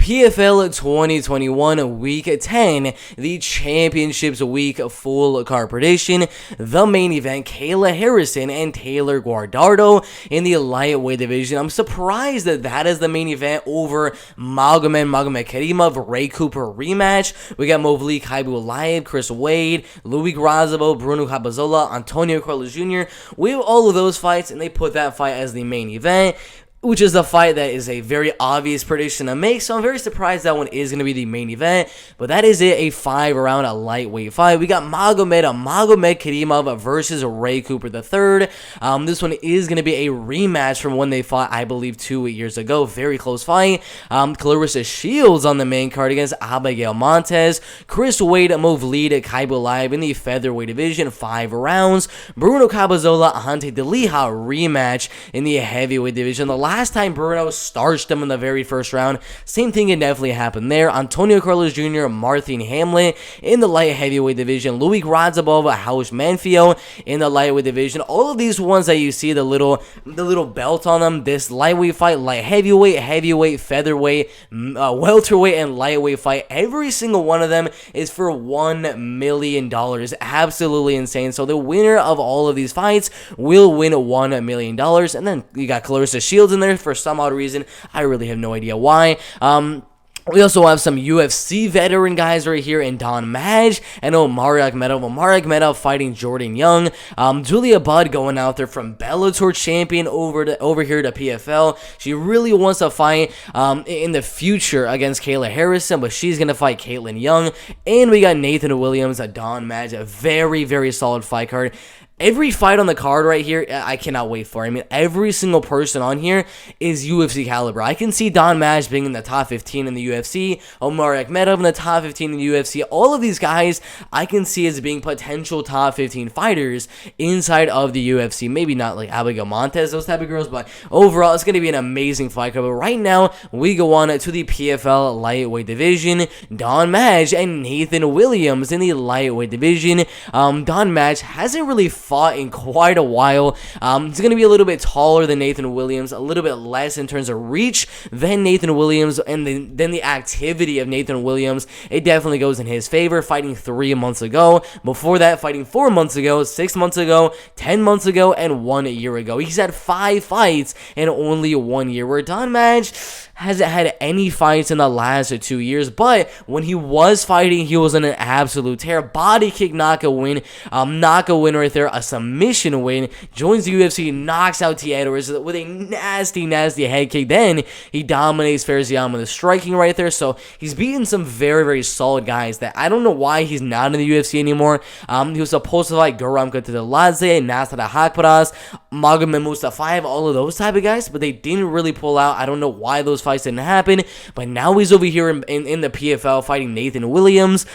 PFL 2021 Week 10, the Championships Week full card prediction. The main event, Kayla Harrison and Taylor Guardardo in the lightweight division. I'm surprised that is the main event over Magomedkerimov, Ray Cooper rematch. We got Movlid, Khaybulaev, Chris Wade, Loik, Radzhabov, Bruno, Antonio Carlos Jr. We have all of those fights, and they put that fight as the main event, which is the fight that is a very obvious prediction to make, so I'm very surprised that one is going to be the main event, but that is it, a 5-round lightweight fight. We got Magomedkerimov versus Ray Cooper III. This one is going to be a rematch from when they fought, I believe, 2 years ago. Very close fight. Claressa Shields on the main card against Abigail Montes. Chris Wade, Movlid, Kaitlin in the featherweight division, 5 rounds. Bruno, Ante, Delija rematch in the heavyweight division. The last time Bruno starched them in the very first round, same thing can definitely happen there. Antonio Carlos Jr., Marthin, Hamlet in the light heavyweight division. Loik, Radzhabov, Raush, Manfio in the lightweight division. All of these ones that you see the little belt on them, this lightweight fight, light heavyweight, featherweight, welterweight, and lightweight fight, every single one of them is for $1 million. Absolutely insane. So the winner of all of these fights will win $1 million. And then you got Claressa Shields in there for some odd reason. I really have no idea why. We also have some UFC veteran guys right here in Madge and Omari Akhmedov fighting Jordan Young. Julia Budd going out there from Bellator champion over here to PFL. She really wants to fight in the future against Kayla Harrison, but she's going to fight Kaitlin Young. And we got Nathan Williams at Madge, a very, very solid fight card. Every fight on the card right here, I cannot wait for. I mean, every single person on here is UFC caliber. I can see Madge being in the top 15 in the UFC, Omari Akhmedov in the top 15 in the UFC. All of these guys I can see as being potential top 15 fighters inside of the UFC. Maybe not like Abigail, Montes, those type of girls, but overall, it's going to be an amazing fight card. But right now, we go on to the PFL lightweight division. Madge and Nathan Williams in the lightweight division. Madge hasn't really fought in quite a while. He's going to be a little bit taller than Nathan Williams, a little bit less in terms of reach than Nathan Williams, and then the activity of Nathan Williams, it definitely goes in his favor, fighting 3 months ago. Before that, fighting 4 months ago, 6 months ago, 10 months ago, and 1 year ago. He's had 5 fights in only 1 year, where Madge hasn't had any fights in the last 2 years, but when he was fighting, he was in an absolute tear. Body kick knockout win right there, a submission win, joins the UFC, knocks out T. Edwards with a nasty head kick. Then he dominates Ferzian with a striking right there. So he's beaten some very, very solid guys that I don't know why he's not in the UFC anymore. He was supposed to fight Guardardo to the Lazze, Nasrat Hakparas, Magomed Mustafayev, all of those type of guys, but they didn't really pull out. I don't know why those fights didn't happen, but now he's over here in the PFL fighting Nathan Williams.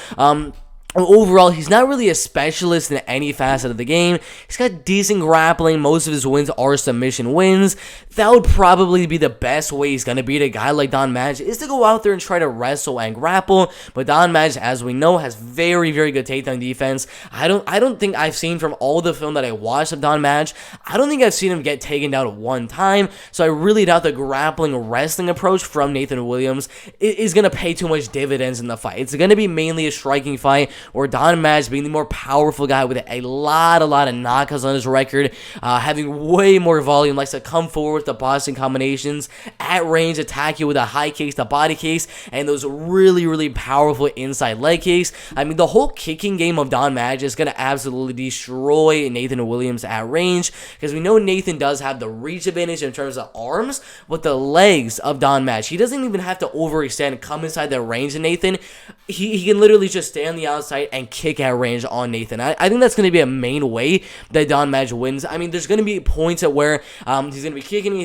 Overall, he's not really a specialist in any facet of the game. He's got decent grappling. Most of his wins are submission wins. That would probably be the best way he's going to beat a guy like Madge, is to go out there and try to wrestle and grapple. But Madge, as we know, has very, very good takedown defense. I don't think I've seen from all the film that I watched of Madge, I don't think I've seen him get taken down one time. So I really doubt the grappling wrestling approach from Nathan Williams is going to pay too much dividends in the fight. It's going to be mainly a striking fight, or Madge being the more powerful guy with a lot of knockouts on his record, having way more volume, likes to come forward with the boxing combinations, at range, attack you with a high kicks, the body kicks, and those really, really powerful inside leg kicks. I mean, the whole kicking game of Madge is going to absolutely destroy Nathan Williams at range, because we know Nathan does have the reach advantage in terms of arms, but the legs of Madge, he doesn't even have to overextend, come inside the range of Nathan. He can literally just stay on the outside and kick at range on Nathan. I think that's going to be a main way that Madge wins. I mean, there's going to be points at where he's going to be kicking,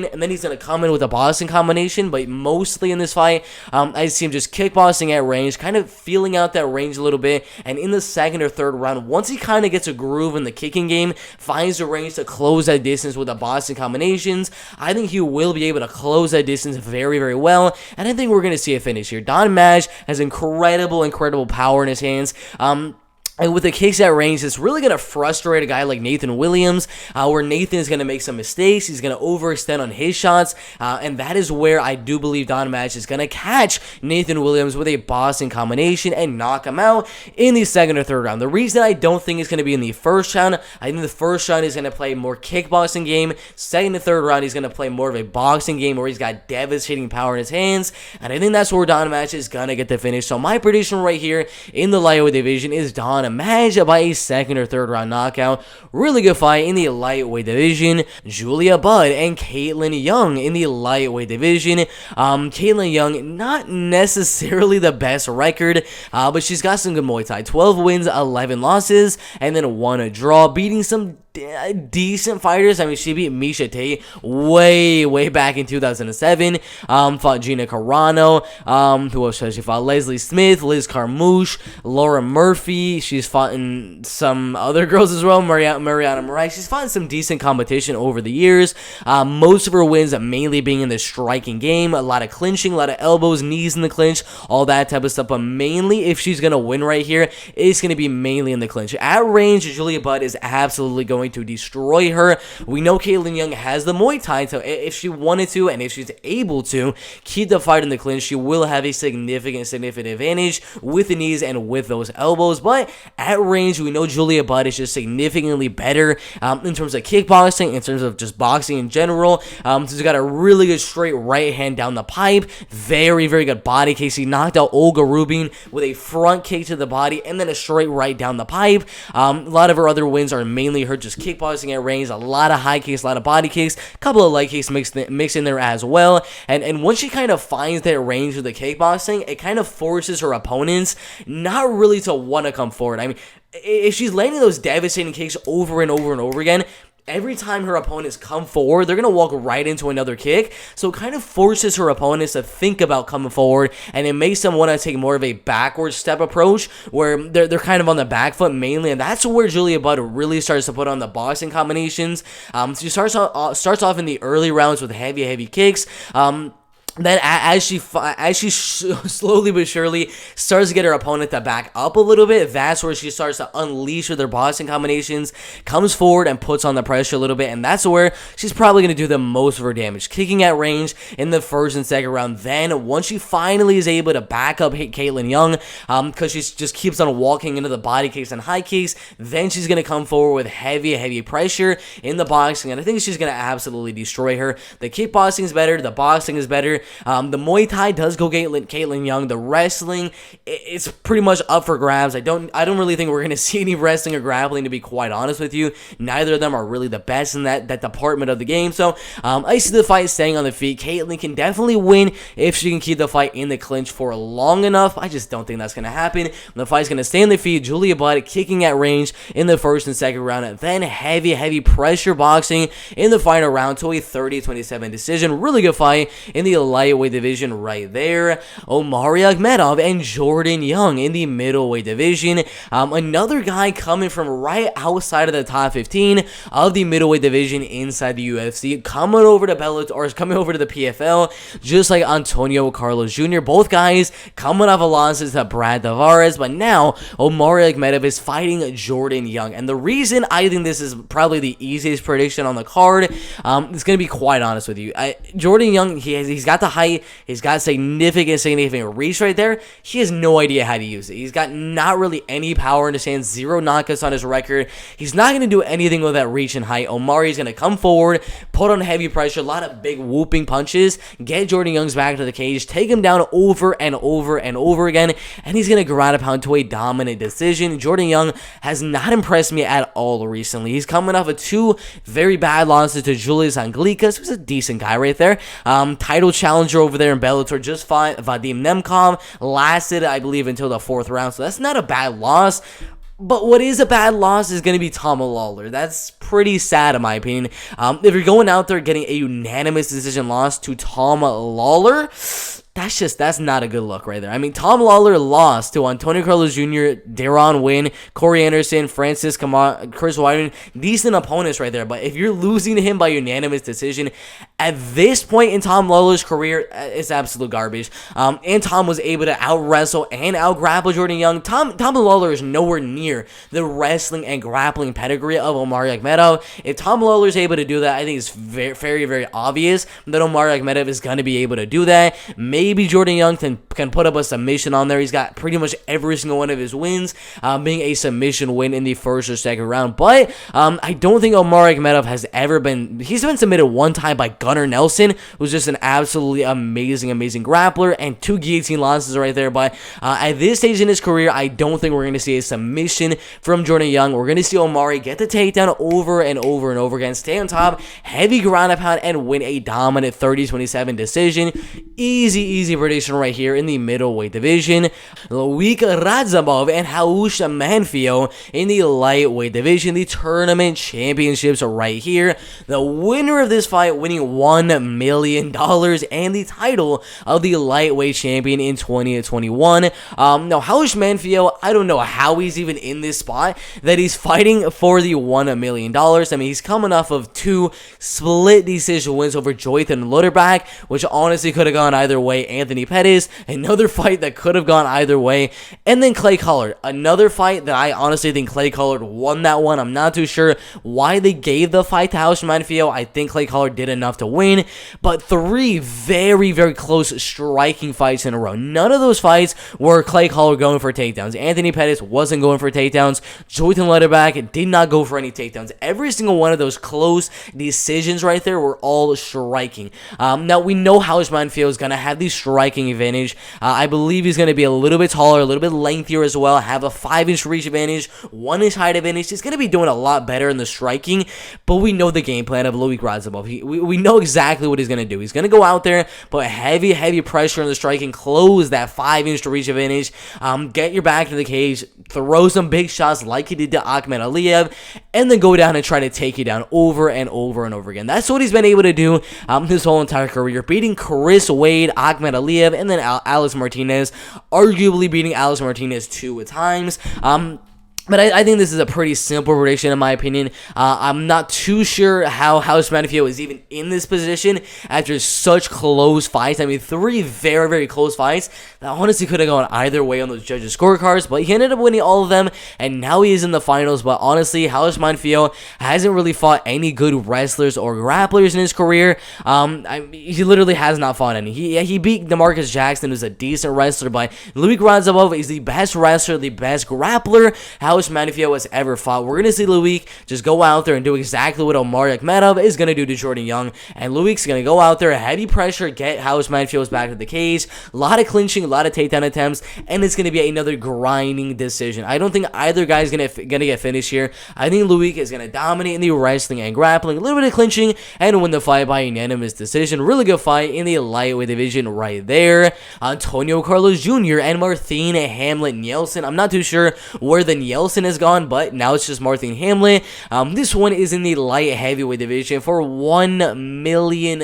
and then he's going to come in with a boxing combination, but mostly in this fight, I see him just kickboxing at range, kind of feeling out that range a little bit, and in the second or third round, once he kind of gets a groove in the kicking game, finds the range to close that distance with the boxing combinations, I think he will be able to close that distance very, very well, and I think we're going to see a finish here. Madge has incredible power in his hands. And with the kicks at range, it's really going to frustrate a guy like Nathan Williams, where Nathan is going to make some mistakes. He's going to overextend on his shots, and that is where I do believe Don Madge is going to catch Nathan Williams with a boxing combination and knock him out in the second or third round. The reason I don't think it's going to be in the first round, I think the first round is going to play more kickboxing game. Second and third round, he's going to play more of a boxing game where he's got devastating power in his hands, and I think that's where Don Madge is going to get the finish. So my prediction right here in the lightweight division is Don Madge by a second or third round knockout. Really good fight in the lightweight division. Julia Budd and Kaitlin Young in the lightweight division. Kaitlin Young, not necessarily the best record, but she's got some good Muay Thai. 12 wins, 11 losses, and then 1 draw, beating some decent fighters. I mean, she beat Misha Tate way back in 2007. Fought Gina Carano. Who else has she fought? Leslie Smith, Liz Carmouche, Laura Murphy. She's fought in some other girls as well. Mariana Moraes. She's fought in some decent competition over the years. Most of her wins mainly being in the striking game. A lot of clinching, a lot of elbows, knees in the clinch, all that type of stuff. But mainly, if she's gonna win right here, it's gonna be mainly in the clinch. At range, Julia Budd is absolutely going to destroy her. We know Kaitlin Young has the Muay Thai, so if she wanted to and if she's able to keep the fight in the clinch, she will have a significant advantage with the knees and with those elbows. But at range, we know Julia Budd is just significantly better in terms of kickboxing, in terms of just boxing in general. She's got a really good straight right hand down the pipe, very good body kick. She knocked out Olga Rubin with a front kick to the body and then a straight right down the pipe. A lot of her other wins are mainly her just kickboxing at range, a lot of high kicks, a lot of body kicks, a couple of leg kicks mixed in there as well. And once she kind of finds that range with the kickboxing, it kind of forces her opponents not really to want to come forward. I mean, if she's landing those devastating kicks over and over again, every time her opponents come forward, they're going to walk right into another kick. So it kind of forces her opponents to think about coming forward, and it makes them want to take more of a backward step approach where they're kind of on the back foot mainly. And that's where Julia Budd really starts to put on the boxing combinations. She starts off in the early rounds with heavy kicks. Then as she slowly but surely starts to get her opponent to back up a little bit, that's where she starts to unleash with her boxing combinations, comes forward and puts on the pressure a little bit, and that's where she's probably going to do the most of her damage. Kicking at range in the first and second round. Then once she finally is able to back up Kaitlin Young, because she just keeps on walking into the body kicks and high kicks, then she's going to come forward with heavy pressure in the boxing, and I think she's going to absolutely destroy her. The kickboxing is better, the boxing is better. The Muay Thai does go Kaitlin Young. The wrestling, it's pretty much up for grabs. I don't really think we're going to see any wrestling or grappling, to be quite honest with you. Neither of them are really the best in that department of the game. So I see the fight staying on the feet. Kaitlin can definitely win if she can keep the fight in the clinch for long enough. I just don't think that's going to happen. The fight's going to stay on the feet. Julia Budd kicking at range in the first and second round, and then heavy pressure boxing in the final round to a 30-27 decision. Really good fight in the lightweight division right there. Omari Akhmedov and Jordan Young in the middleweight division. Another guy coming from right outside of the top 15 of the middleweight division inside the UFC, coming over to Bellator, or coming over to the PFL, just like Antonio Carlos Jr. Both guys coming off losses to Brad Tavares, but now Omari Akhmedov is fighting Jordan Young. And the reason I think this is probably the easiest prediction on the card, is going to be quite honest with you. Jordan Young, he's got the height, he's got significant reach right there. He has no idea how to use it. He's got not really any power in his hands, 0 knockouts on his record. He's not going to do anything with that reach and height. Omari's going to come forward, put on heavy pressure, a lot of big whooping punches, get Jordan Young's back to the cage, take him down over and over again, and he's going to ground a pound to a dominant decision. Jordan Young has not impressed me at all recently. He's coming off of 2 very bad losses to Julius Anglikas, who's a decent guy right there. Title challenger over there in Bellator, just fought Vadim Nemkov, lasted, I believe, until the 4th round, so that's not a bad loss. But what is a bad loss is going to be Tama Lawler. That's pretty sad, in my opinion. If you're going out there getting a unanimous decision loss to Tama Lawler, that's not a good look right there. I mean, Tom Lawler lost to Antonio Carlos Jr., Deron Winn, Corey Anderson, Chris Weidman. Decent opponents right there. But if you're losing to him by unanimous decision, at this point in Tom Lawler's career, it's absolute garbage. And Tom was able to out-wrestle and out-grapple Jordan Young. Tom Lawler is nowhere near the wrestling and grappling pedigree of Omari Akhmedov. If Tom Lawler is able to do that, I think it's very, very, very obvious that Omari Akhmedov is going to be able to do that. Maybe Jordan Young can put up a submission on there. He's got pretty much every single one of his wins being a submission win in the first or second round. But I don't think Omari Akhmedov has ever been... He's been submitted one time by Gunnar Nelson, who's just an absolutely amazing grappler, and 2 guillotine losses right there. But at this stage in his career, I don't think we're going to see a submission from Jordan Young. We're going to see Omari get the takedown over and over and over again, stay on top, heavy ground and pound, and win a dominant 30-27 decision. Easy prediction right here in the middleweight division. Loik Radzhabov and Raush Manfio in the lightweight division. The tournament championships are right here. The winner of this fight winning $1 million and the title of the lightweight champion in 2021. Now, Raush Manfio, I don't know how he's even in this spot that he's fighting for the $1 million. I mean, he's coming off of 2 split decision wins over Joyton Lutterbach, which honestly could have gone either way. Anthony Pettis, another fight that could have gone either way. And then Clay Collard, another fight that I honestly think Clay Collard won that one. I'm not too sure why they gave the fight to Raush Manfio. I think Clay Collard did enough to win, but 3 very, very close striking fights in a row. None of those fights were Clay Collard going for takedowns. Anthony Pettis wasn't going for takedowns. Joyton Lutterbach did not go for any takedowns. Every single one of those close decisions right there were all striking. Now, we know Raush Manfio is going to have the striking advantage. I believe he's going to be a little bit taller, a little bit lengthier as well, have a 5-inch reach advantage, 1-inch height advantage. He's going to be doing a lot better in the striking, but we know the game plan of Loik Radzhabov. We know exactly what he's going to do. He's going to go out there, put heavy pressure on the striking, close that 5-inch reach advantage, get your back to the cage, throw some big shots like he did to Akhmedov, and then go down and try to take you down over and over and over again. That's what he's been able to do his whole entire career, beating Chris Wade, Akhmedov, and then Alex Martinez, arguably beating Alex Martinez 2 times. But I think this is a pretty simple prediction in my opinion. I'm not too sure how Raush Manfio is even in this position after such close fights. I mean, 3 very, very close fights that honestly could have gone either way on those judges' scorecards, but he ended up winning all of them, and now he is in the finals. But honestly, Raush Manfio hasn't really fought any good wrestlers or grapplers in his career. He literally has not fought any. He beat DeMarcus Jackson, who's a decent wrestler, but Loik Radzhabov is the best wrestler, the best grappler Raush Manfio has ever fought. We're going to see Loik just go out there and do exactly what Omari Akhmedov is going to do to Jordan Young, and Loik's going to go out there, heavy pressure, get Raush Manfio's back to the cage, a lot of clinching, a lot of takedown attempts, and it's going to be another grinding decision. I don't think either guy is going to get finished here. I think Loik is going to dominate in the wrestling and grappling, a little bit of clinching, and win the fight by unanimous decision. Really good fight in the lightweight division right there. Antonio Carlos Jr. and Marthin Hamlet Nielsen. I'm not too sure where the Nielsen has gone, but now it's just Marthin Hamlet. This one is in the light heavyweight division for $1 million.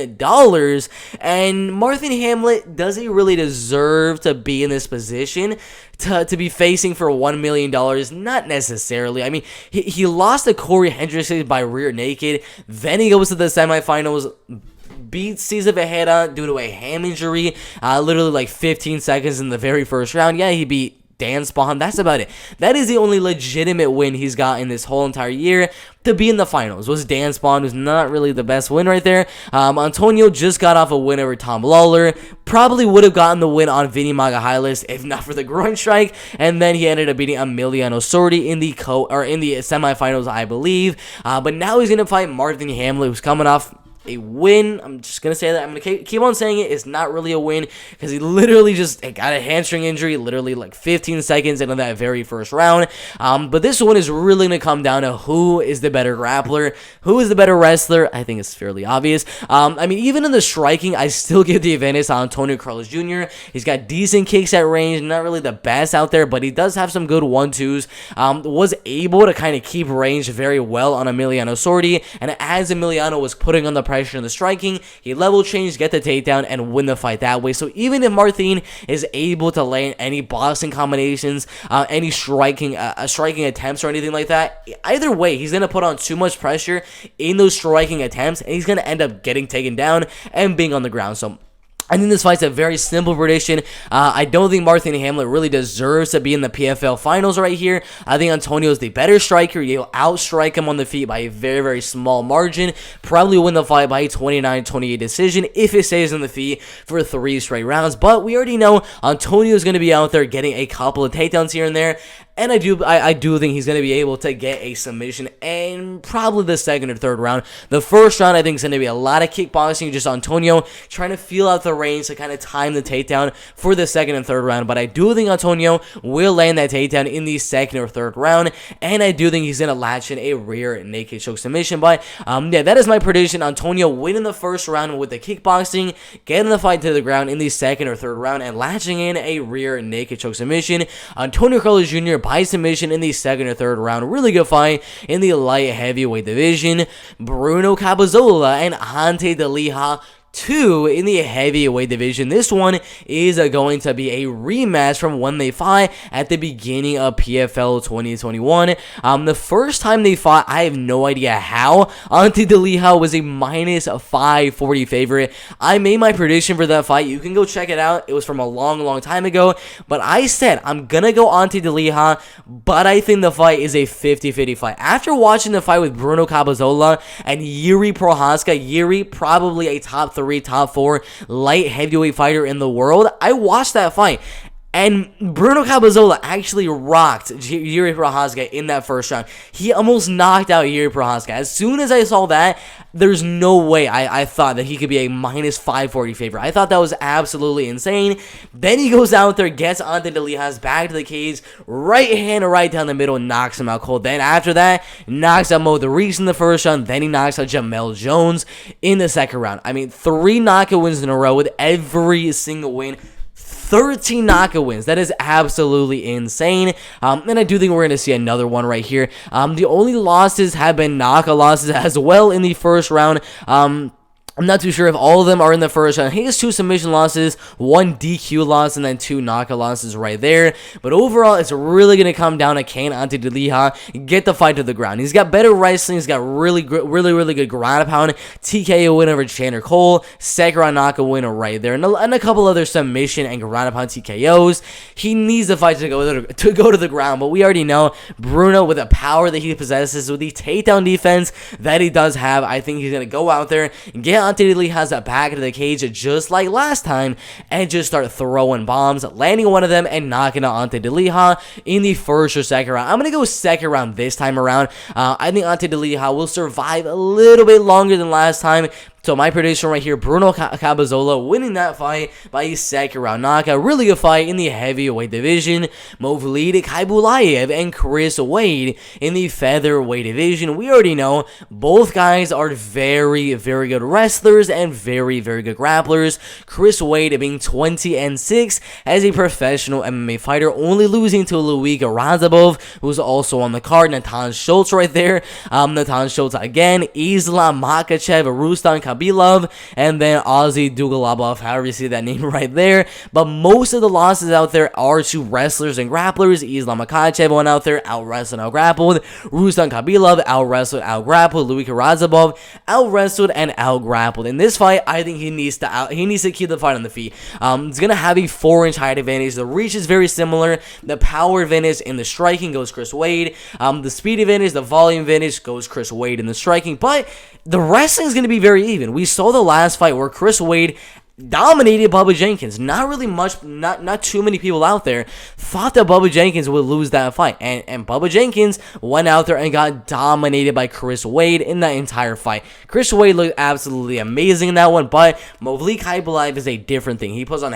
And Marthin Hamlet, does he really deserve to be in this position to be facing for $1 million? Not necessarily. I mean, he lost to Corey Hendricks by rear naked. Then he goes to the semifinals, beats Cesar Vejera due to a ham injury, literally like 15 seconds in the very first round. Yeah, he beat Dan Spawn. That's about it. That is the only legitimate win he's got in this whole entire year. To be in the finals was Dan Spawn, who's not really the best win right there. Antonio just got off a win over Tom Lawler. Probably would have gotten the win on Vinny Magalhães if not for the groin strike. And then he ended up beating Emiliano Sordi in the semifinals, I believe. But now he's gonna fight Marthin Hamlet, who's coming off a win. I'm just going to say that. I'm going to keep on saying it. It's not really a win because he literally just got a hamstring injury literally like 15 seconds into that very first round. But this one is really going to come down to who is the better grappler, who is the better wrestler. I think it's fairly obvious. I mean, even in the striking, I still give the advantage to Antonio Carlos Jr. He's got decent kicks at range, not really the best out there, but he does have some good 1-2s. Was able to kind of keep range very well on Emiliano Sordi, and as Emiliano was putting on the pressure pressure in the striking, he level change, get the takedown, and win the fight that way. So even if Marthin is able to land any boxing combinations, any striking attempts or anything like that, either way, he's going to put on too much pressure in those striking attempts, and he's going to end up getting taken down and being on the ground. So I think this fight's a very simple prediction. I don't think Marthin Hamlet really deserves to be in the PFL finals right here. I think Antonio's the better striker. You'll outstrike him on the feet by a very, very small margin. Probably win the fight by a 29-28 decision if it stays on the feet for 3 straight rounds. But we already know Antonio's going to be out there getting a couple of takedowns here and there. And I do think he's going to be able to get a submission in probably the second or third round. The first round, I think, is going to be a lot of kickboxing, just Antonio trying to feel out the range to kind of time the takedown for the second and third round. But I do think Antonio will land that takedown in the second or third round, and I do think he's going to latch in a rear naked choke submission. But yeah, that is my prediction. Antonio winning the first round with the kickboxing, getting the fight to the ground in the second or third round, and latching in a rear naked choke submission. Antonio Carlos Jr. by submission in the second or third round. Really good fight in the light heavyweight division. Bruno Cappelozza and Ante Delija 2 in the heavyweight division. This one is going to be a rematch from when they fought at the beginning of PFL 2021. The first time they fought, I have no idea how. Ante Delija was a minus 540 favorite. I made my prediction for that fight. You can go check it out. It was from a long, long time ago. But I said I'm going to go Ante Delija, but I think the fight is a 50-50 fight. After watching the fight with Bruno Cappelozza and Yuri Prochazka, Yuri probably a top 3, top 4 light heavyweight fighter in the world. I watched that fight, and Bruno Cappelozza actually rocked Yuri Prochazka in that first round. He almost knocked out Yuri Prochazka. As soon as I saw that, there's no way I thought that he could be a minus 540 favorite. I thought that was absolutely insane. Then he goes out there, gets Ante Delija's back to the cage, right hand right down the middle, knocks him out cold. Then after that, knocks out Mo Reese in the first round. Then he knocks out Jamel Jones in the second round. I mean, 3 knockout wins in a row with every single win. 13 knockout wins. That is absolutely insane. And I do think we're going to see another one right here. The only losses have been knockout losses as well in the first round. I'm not too sure if all of them are in the first round. He has 2 submission losses, 1 DQ loss, and then 2 knockout losses right there. But overall, it's really going to come down to can Ante Delija get the fight to the ground. He's got better wrestling. He's got really good ground pound. TKO win over Chandler Cole. Second round knockout winner right there. And a couple other submission and ground pound TKOs. He needs the fight to go to the ground. But we already know Bruno, with the power that he possesses, with the takedown defense that he does have, I think he's going to go out there and get Ante Delija has that back into the cage just like last time and just start throwing bombs, landing one of them and knocking out Ante Delija in the first or second round. I'm going to go second round this time around. I think Ante Delija will survive a little bit longer than last time. So my prediction right here, Bruno Cappelozza winning that fight by a second round knockout. Really good fight in the heavyweight division. Movlid, Khaybulaev, and Chris Wade in the featherweight division. We already know both guys are very good wrestlers and very good grapplers. Chris Wade being 20-6 as a professional MMA fighter, only losing to Loik Radzhabov, who's also on the card. Natan Schultz right there. Natan Schultz again. Islam Makhachev, Rustam Khaybulaev, and then Ozzy Dugalabov, however you see that name right there. But most of the losses out there are to wrestlers and grapplers. Islam Makhachev went out there, out-wrestled, out-grappled. Rustam Khaybulaev, out-wrestled, out-grappled. Loik Radzhabov, out-wrestled and out-grappled. In this fight, I think he needs to keep the fight on the feet. It's going to have a 4-inch height advantage. The reach is very similar. The power advantage in the striking goes Chris Wade. The speed advantage, the volume advantage goes Chris Wade in the striking. But the wrestling is going to be very even. We saw the last fight where Chris Wade dominated Bubba Jenkins. Not really much, not too many people out there thought that Bubba Jenkins would lose that fight. And Bubba Jenkins went out there and got dominated by Chris Wade in that entire fight. Chris Wade looked absolutely amazing in that one, but Movlid Khaybulaev is a different thing. He puts on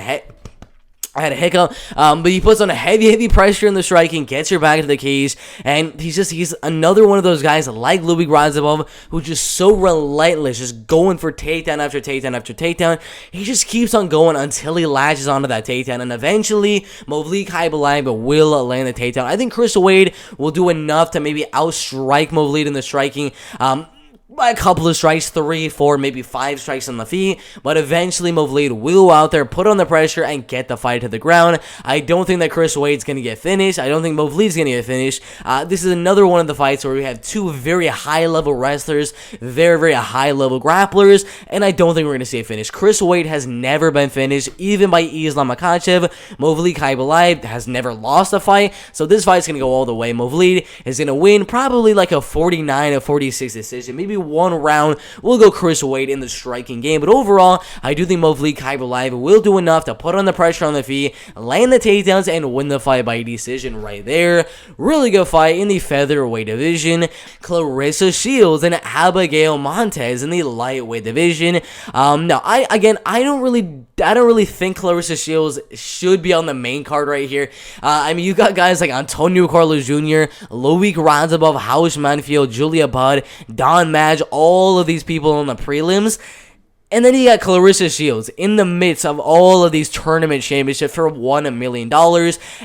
I had a hiccup, but he puts on a heavy pressure in the striking, gets your back into the cage, and he's another one of those guys like Loik Radzhabov who's just so relentless, just going for takedown after takedown after takedown. He just keeps on going until he latches onto that takedown, and eventually Movlid Khaybulaev will land the takedown. I think Chris Wade will do enough to maybe outstrike Movlid in the striking. by a couple of strikes, 3, 4, maybe 5 strikes on the feet, but eventually Movlid will go out there, put on the pressure, and get the fight to the ground. I don't think that Chris Wade's going to get finished. I don't think Movlid's going to get finished. This is another one of the fights where we have two very high-level wrestlers, very, very high-level grapplers, and I don't think we're going to see a finish. Chris Wade has never been finished, even by Islam Makhachev. Movlid Khaybulaev has never lost a fight, so this fight's going to go all the way. Movlid is going to win probably like a 49 or 46 decision, maybe one round will go Chris Wade in the striking game, but overall, I do think Movlid Khaybulaev will do enough to put on the pressure on the feet, land the takedowns, and win the fight by decision right there. Really good fight in the featherweight division. Claressa Shields and Abigail Montes in the lightweight division. Now, I don't really think Claressa Shields should be on the main card right here. I mean, you got guys like Antonio Carlos Jr., Loik, Radzhabov, Manfio, Julia Budd, Don Madge, all of these people on the prelims. And then you got Claressa Shields in the midst of all of these tournament championships for $1 million.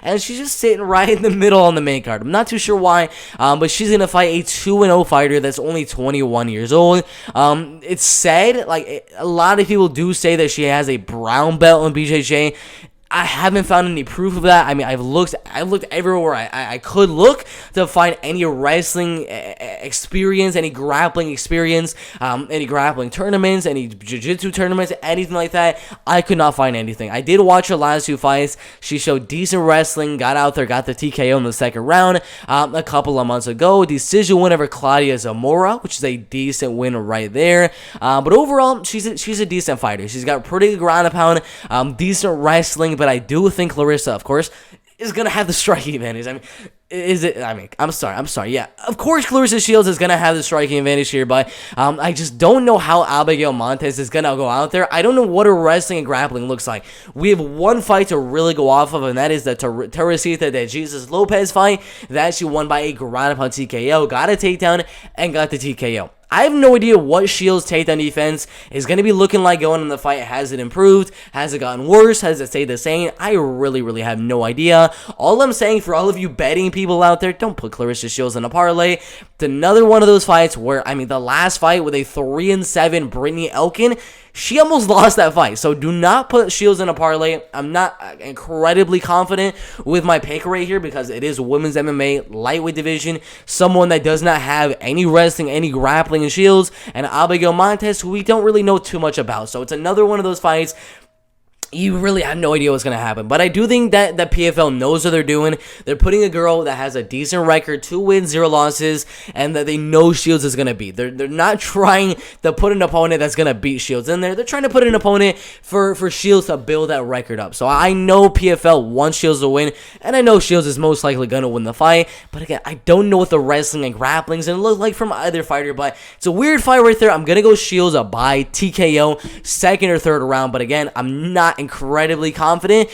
And she's just sitting right in the middle on the main card. I'm not too sure why, but she's going to fight a 2-0 fighter that's only 21 years old. It's said, like, a lot of people do say that she has a brown belt in BJJ. I haven't found any proof of that. I mean, I've looked everywhere I could look to find any wrestling experience, any grappling experience, any grappling tournaments, any jiu-jitsu tournaments, anything like that. I could not find anything. I did watch her last 2 fights. She showed decent wrestling, got out there, got the TKO in the second round a couple of months ago. Decision win over Claudia Zamora, which is a decent win right there. But overall, she's a decent fighter. She's got pretty good ground and pound, decent wrestling, but I do think Claressa, of course, is going to have the striking advantage. I'm sorry. Yeah, of course Claressa Shields is going to have the striking advantage here, but I just don't know how Abigail Montes is going to go out there. I don't know what her wrestling and grappling looks like. We have one fight to really go off of, and that is the Teresita de Jesus Lopez fight that she won by a ground and pound TKO, got a takedown, and got the TKO. I have no idea what Shields' takedown defense is going to be looking like going in the fight. Has it improved? Has it gotten worse? Has it stayed the same? I really have no idea. All I'm saying for all of you betting people out there, don't put Claressa Shields in a parlay. It's another one of those fights where, I mean, the last fight with a 3-7 Brittany Elkin, she almost lost that fight. So do not put Shields in a parlay. I'm not incredibly confident with my pick right here because it is women's MMA lightweight division. Someone that does not have any wrestling, any grappling in Shields, and Abigail Montes, who we don't really know too much about. So it's another one of those fights you really have no idea what's going to happen. But I do think that PFL knows what they're doing. They're putting a girl that has a decent record, 2 wins, 0 losses, and that they know Shields is going to beat. They're not trying to put an opponent that's going to beat Shields in there. They're trying to put an opponent for Shields to build that record up. So I know PFL wants Shields to win, and I know Shields is most likely going to win the fight. But again, I don't know what the wrestling and grappling is going to look like from either fighter. But it's a weird fight right there. I'm going to go Shields by TKO, second or third round. But again, I'm not incredibly confident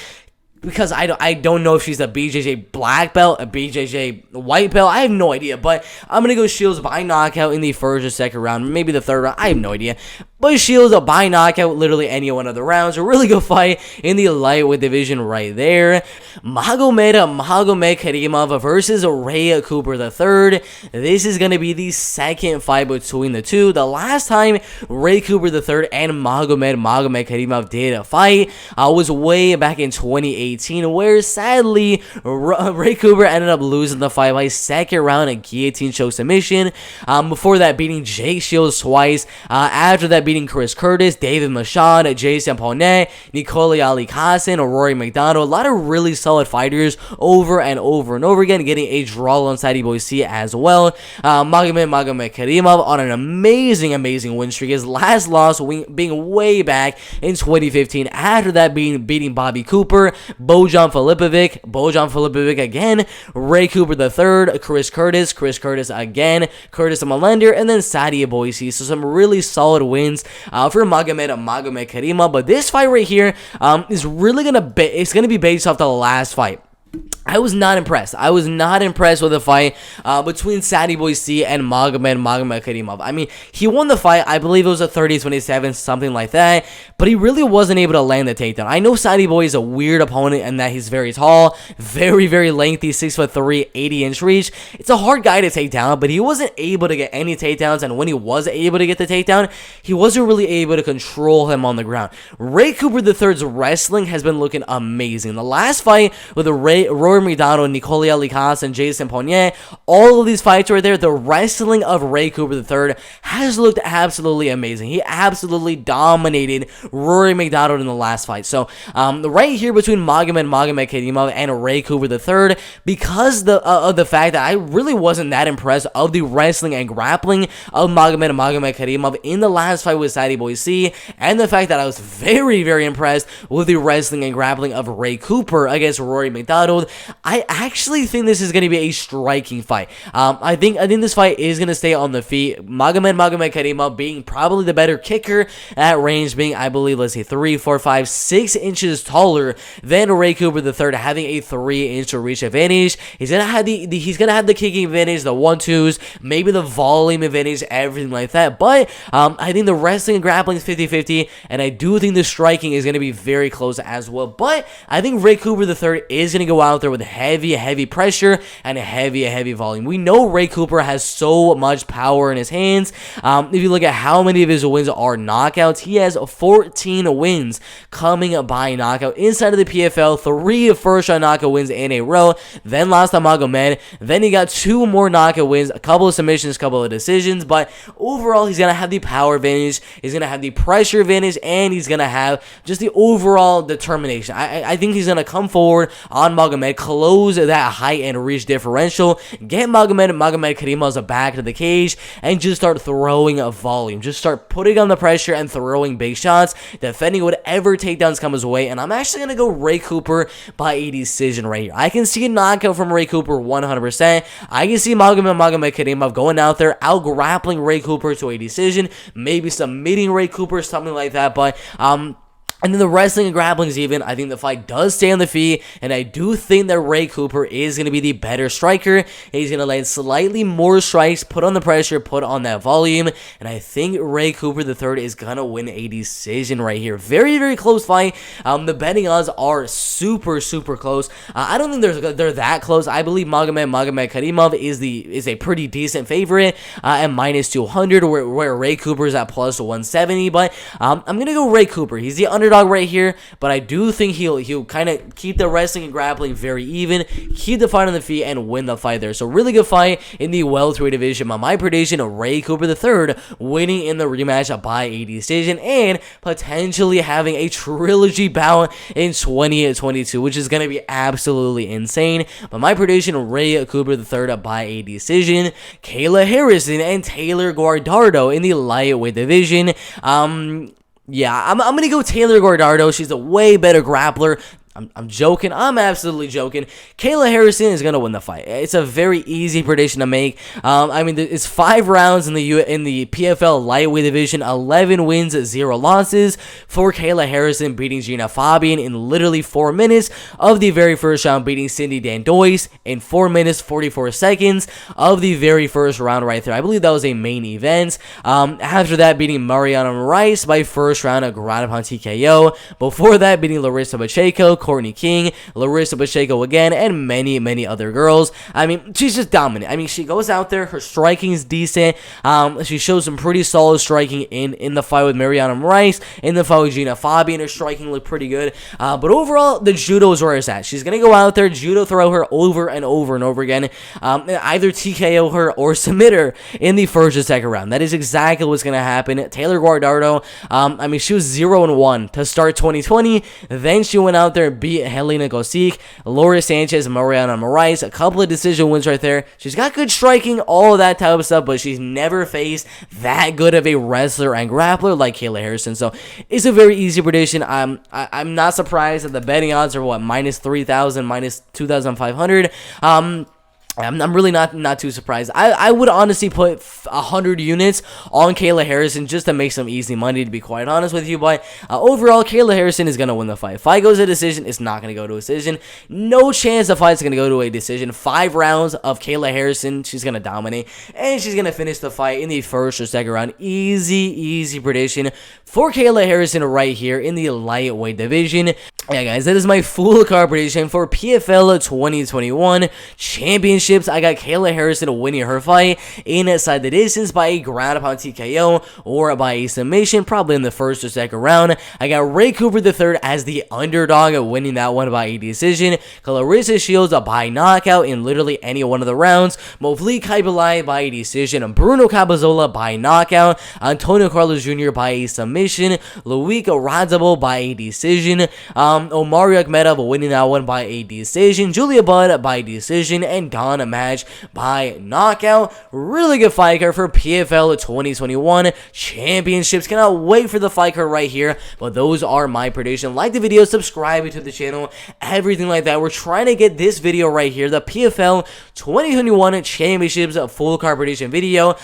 because I don't know if she's a BJJ black belt, a BJJ white belt. I have no idea, but I'm going to go Shields by knockout in the first or second round, maybe the third round. I have no idea. But Shields by knockout, literally any one of the rounds. A really good fight in the lightweight division right there. Magomedkerimov versus Ray Cooper III. This is going to be the second fight between the two. The last time Ray Cooper III and Magomedkerimov did a fight was way back in 2018, where sadly Ray Cooper ended up losing the fight by second round a guillotine choke submission. Before that, beating Jake Shields twice. After that, beating Chris Curtis, David Machad, Jason Ponnet, Nicola Ali Kassan, Rory McDonald. A lot of really solid fighters over and over and over again, getting a draw on Saudi Boise as well. Magomedkerimov on an amazing win streak. His last loss being way back in 2015. After that, beating Bobby Cooper, Bojan Filipovic again, Ray Cooper III, Chris Curtis again, Curtis Malender, and then Saudi Boise. So some really solid wins for Magomedkerimov. But this fight right here is really gonna be based off the last fight. I was not impressed. I was not impressed with the fight between Sadie Boy C and Magomedkerimov. I mean, he won the fight. I believe it was a 30-27, something like that. But he really wasn't able to land the takedown. I know Sadie Boy is a weird opponent and that he's very tall, very, very lengthy, 6'3", 80-inch reach. It's a hard guy to take down, but he wasn't able to get any takedowns. And when he was able to get the takedown, he wasn't really able to control him on the ground. Ray Cooper III's wrestling has been looking amazing. The last fight with Rory McDonald, Nicolas Licas, and Jason Pontier, all of these fights right there, the wrestling of Ray Cooper III has looked absolutely amazing. He absolutely dominated Rory McDonald in the last fight. So right here between Magomedkerimov and Ray Cooper III, because of the fact that I really wasn't that impressed of the wrestling and grappling of Magomedkerimov in the last fight with Sadie Boy C, and the fact that I was very, very impressed with the wrestling and grappling of Ray Cooper against Rory McDonald, I actually think this is going to be a striking fight. I think this fight is going to stay on the feet. Magomedkerimov being probably the better kicker at range, being, I believe, let's say 3, 4, 5, 6 inches taller than Ray Cooper III, having a 3-inch reach advantage. He's gonna have the kicking advantage, the 1-2s, maybe the volume advantage, everything like that. But I think the wrestling and grappling is 50-50, and I do think the striking is going to be very close as well. But I think Ray Cooper III is going to go out there with heavy pressure and a heavy volume. We know Ray Cooper has so much power in his hands. If you look at how many of his wins are knockouts, he has 14 wins coming by knockout inside of the PFL, 3 first-round knockout wins in a row, then lost to Magomed, then he got 2 more knockout wins, a couple of submissions, a couple of decisions, but overall, he's going to have the power advantage, he's going to have the pressure advantage, and he's going to have just the overall determination. I think he's going to come forward on Magomed, close that height and reach differential, get Magomedkerimov's back to the cage, and just start throwing a volume. Just start putting on the pressure and throwing big shots, defending whatever takedowns come his way, and I'm actually going to go Ray Cooper by a decision right here. I can see a knockout from Ray Cooper 100%. I can see Magomedkerimov going out there, out-grappling Ray Cooper to a decision, maybe submitting Ray Cooper, something like that, but and then the wrestling and grapplings even, I think the fight does stay on the feet, and I do think that Ray Cooper is going to be the better striker. He's going to land slightly more strikes, put on the pressure, put on that volume, and I think Ray Cooper III is going to win a decision right here. Very, very close fight. The betting odds are super close. I don't think they're that close. I believe Magomedkerimov is a pretty decent favorite at -200, where Ray Cooper is at +170, but I'm going to go Ray Cooper. He's the underdog right here, but I do think he'll kind of keep the wrestling and grappling very even, keep the fight on the feet, and win the fight there. So really good fight in the welterweight division. My prediction, Ray Cooper III winning in the rematch by a decision and potentially having a trilogy bout in 2022, which is going to be absolutely insane. But my prediction, Ray Cooper III by a decision. Kayla Harrison and Taylor Guardardo in the lightweight division. Yeah, I'm going to go Taylor Guardardo. She's a way better grappler. I'm joking. I'm absolutely joking. Kayla Harrison is going to win the fight. It's a very easy prediction to make. I mean, it's 5 rounds in the PFL lightweight division, 11 wins, 0 losses for Kayla Harrison, beating Gina Fabian in literally 4 minutes of the very first round, beating Cindy Dandois in 4 minutes, 44 seconds of the very first round right there. I believe that was a main event. After that, beating Mariana Rice by first round of ground upon TKO. Before that, beating Larissa Pacheco, Courtney King, Larissa Pacheco again, and many other girls. I mean, she's just dominant. I mean, she goes out there, her striking is decent. She shows some pretty solid striking in the fight with Mariana Rice, in the fight with Gina Fabian. Her striking looked pretty good. But overall, the judo is where it's at. She's going to go out there, judo throw her over and over again, and either TKO her or submit her in the first or second round. That is exactly what's going to happen. Taylor Guardardo, I mean, she was 0-1 to start 2020. Then she went out there, beat Helena Gosick, Laura Sanchez, Mariana Moraes, a couple of decision wins right there. She's got good striking, all of that type of stuff, but she's never faced that good of a wrestler and grappler like Kayla Harrison. So it's a very easy prediction. I'm not surprised that the betting odds are what, -3,000, -2,500. I'm really not too surprised. I would honestly put 100 units on Kayla Harrison just to make some easy money, to be quite honest with you. But overall, Kayla Harrison is going to win the fight. Fight goes to a decision. It's not going to go to a decision. No chance the fight's going to go to a decision. 5 rounds of Kayla Harrison. She's going to dominate. And she's going to finish the fight in the first or second round. Easy prediction for Kayla Harrison right here in the lightweight division. Yeah, guys, that is my full card prediction for PFL 2021 Championships. I got Kayla Harrison winning her fight inside the distance by a ground pound TKO or by a submission, probably in the first or second round. I got Ray Cooper III as the underdog, winning that one by a decision. Claressa Shields by knockout in literally any one of the rounds. Movlid Khaybulaev by a decision. Bruno Cappelozza by knockout. Antonio Carlos Jr. by a submission. Loik Radzhabov by a decision. Omari Akhmedov winning that one by a decision. Julia Budd by decision. And Madge by knockout. Really good fight card for PFL 2021 Championships. Cannot wait for the fight card right here. But those are my predictions. Like the video, subscribe to the channel, everything like that. We're trying to get this video right here, the PFL 2021 Championships full card prediction video.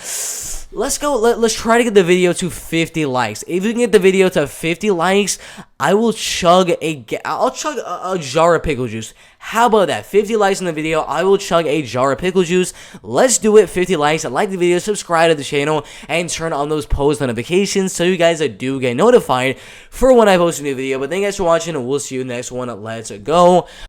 Let's go. Let's try to get the video to 50 likes. If we can get the video to 50 likes, I'll chug a jar of pickle juice. How about that? 50 likes on the video, I will chug a jar of pickle juice. Let's do it. 50 likes. Like the video, subscribe to the channel, and turn on those post notifications so you guys do get notified for when I post a new video. But thank you guys for watching, and we'll see you in the next one. Let's go.